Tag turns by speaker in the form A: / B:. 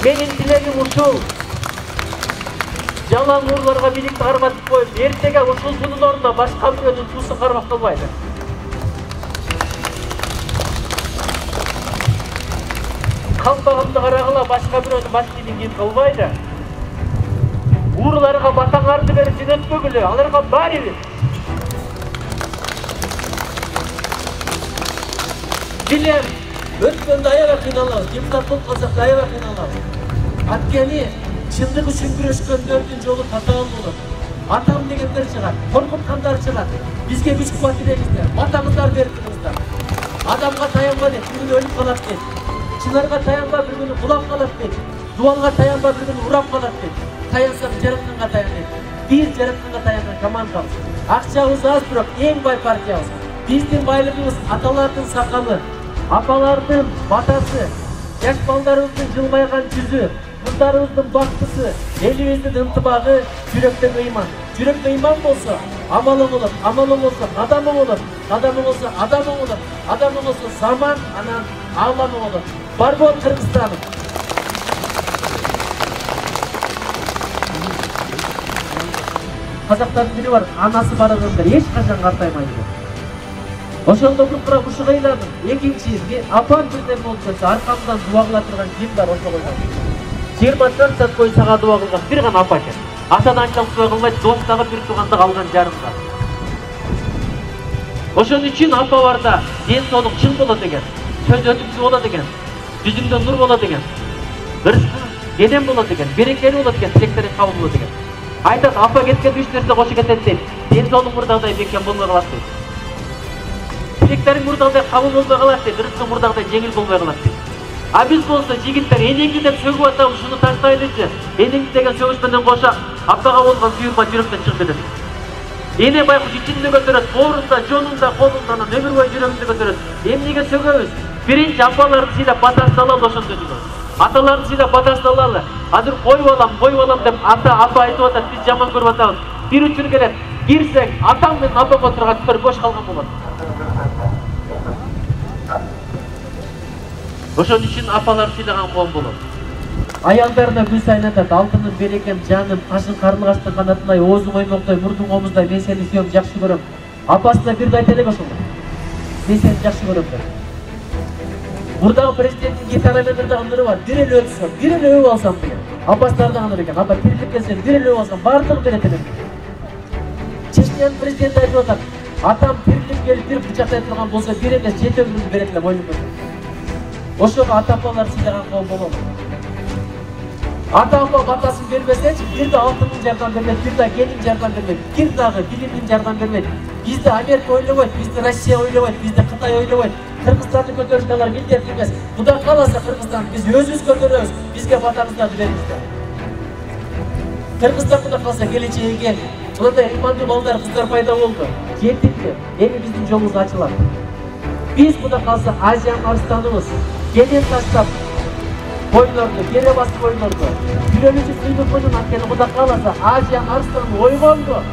A: Менин тилегим ушул. Жалаң урларга бийликти карматып коюп, эртеге ушул сунун ордуна башка бирөөнүн туусун кармак кылбайды. Калпагымды карагыла башка бирөөнүн баш кийимин кийип кылбайды. Урларга батаңарды берип жөнөтпөгүлө, аларга баары. Билем, өткөндө аябай кыйналабыз, депутат болуп калсак да аябай кыйналабыз. Анткени чындык үчүн күрөшкөндөрдүн жолу татаал болот. Атам дегендер чыгат, коркуткандар чыгат. Бизге күч кубат бериңиздер, батаңыздар берип туруңуздар. Адамга таянба дейт, бир күнү өлүп калат дейт. Чынарга таянба, бир күнү кулап калат дейт. Дуалга таянба, бир күнү урап калат дейт. Таянсак жаратканга таян дейт. Биз жаратканга таянган командабыз. Акчабыз аз, бирок эң бай партиябыз. Биздин байлыгыбыз аталардын сакалы, апалардын батасы, жаш балдарыбыздын жылмайган жүзү, кыздарыбыздын бактысы, элибиздин ынтымагы, жүрөктөн ыйман. Жүрөктө ыйман болсо, амалы болот, амалы болсо, адамы болот, адамы болсо, адамы болот, адамы болсо, заман, анан ааламы болот. Бар бол Кыргызстаным. Казактардын бири бар, анасы бар адамдар эч качан картаймайды. Ошондо куркурап ушуга ыйладым. Экинчи, апам бирден болуп кетсе, аркамдан дуа кыла турган ким бар ошого ыйладым. 24 саат бою сага дуа кылган бир гана апа экен. Атадан чалып дуа кылбайт, достогу бир туугандык алган жарымда. Ошон үчүн апа барда ден соолук чың болот экен, сөз өтүмсүз болот экен, жүзүңдө нур болот экен, ырыскың кенен болот экен, берекелүү болот экен, тилектериң кабыл болот экен. Айтат, апа кеткен 3 нерсе кошо кетет дейт. Ден соолук мурдагыдай бекем болбой калат дейт. Тилектериң мурдагыдай кабыл болбой калат дейт, ырыскың мурдагыдай жеңил болбой калат дейт. А биз болсо жигиттер энеңди деп сөгүп атабыз, шуну тактайлычы. Энеңди деген сөз менен кошо апага болгон сүйүүгө жүрөктөн чыгып кетет. Эне байкуш ичинде көтөрөт, боорунда, жонунда, колунда, өмүр бою жүрөгүндө көтөрөт. Эмнеге сөгөбүз? Биринчи апаларды сыйлап батасын алалы ошондо жүрөбүз. Аталарды сыйлап батасын алалы. Азыр кой балам деп ата, апа айтып атат, биз жаман көрүп атабыз. Бир үчүн келет. Кирсең, атаң менен апаң отурган төр бош калган болот. Ошон үчүн апалар сыйлаган коом болот. Аялдарына күн сайын айтат, алтыным, берекем, жаным, кашың карлыгачтын канатындай, оозуң оймоктой, мурдуң омуздай, мен сени сүйөм, жакшы көрөм. Апасына бирде айта элек ошондо. Мен сени жакшы көрөм деп. Мурдагы президенттин гитара менен дагы ыры бар. Бир эле өтсөм, бир эле өп алсам деген. Апасынар дагы ыры экен. Апа тирилип келсем, бир эле өп алсам, баардыгын берет элем. Чечнянын президенти айтып атат, атам тирилип келип бир бычактай турган болсо, бир эмес, 7 өмүрүн берет элем, ойлонбой. Ошого ата-апалар сыйлаган коом болот. Ата-апа батасын бербесечи, бир да алтындын жардам бербейт, бир да келин жардам бербейт, бир дагы билимдин жардам бербейт. Бизди Америка ойлобойт, бизди Россия ойлобойт, бизди Кытай ойлобойт. Кыргызстанды көтөрүшкө алар милдет эмес. Кудай кааласа Кыргызстанды биз өзүбүз көтөрөбүз, бизге батаңыздарды бериңиздер. Кыргызстан кудай кааласа келечеги кең. Мындай ыймандуу балдар, кыздар пайда болду. Жетикти, эми биздин жолубуз ачылат. Биз кудай кааласа Азияны арстаныбыз. Кенен таштап, койлорду, кере басып койлорду. Бирөөлүчү сыйдык менен анткени кудай кааласа Азияны арстаны ойгонду.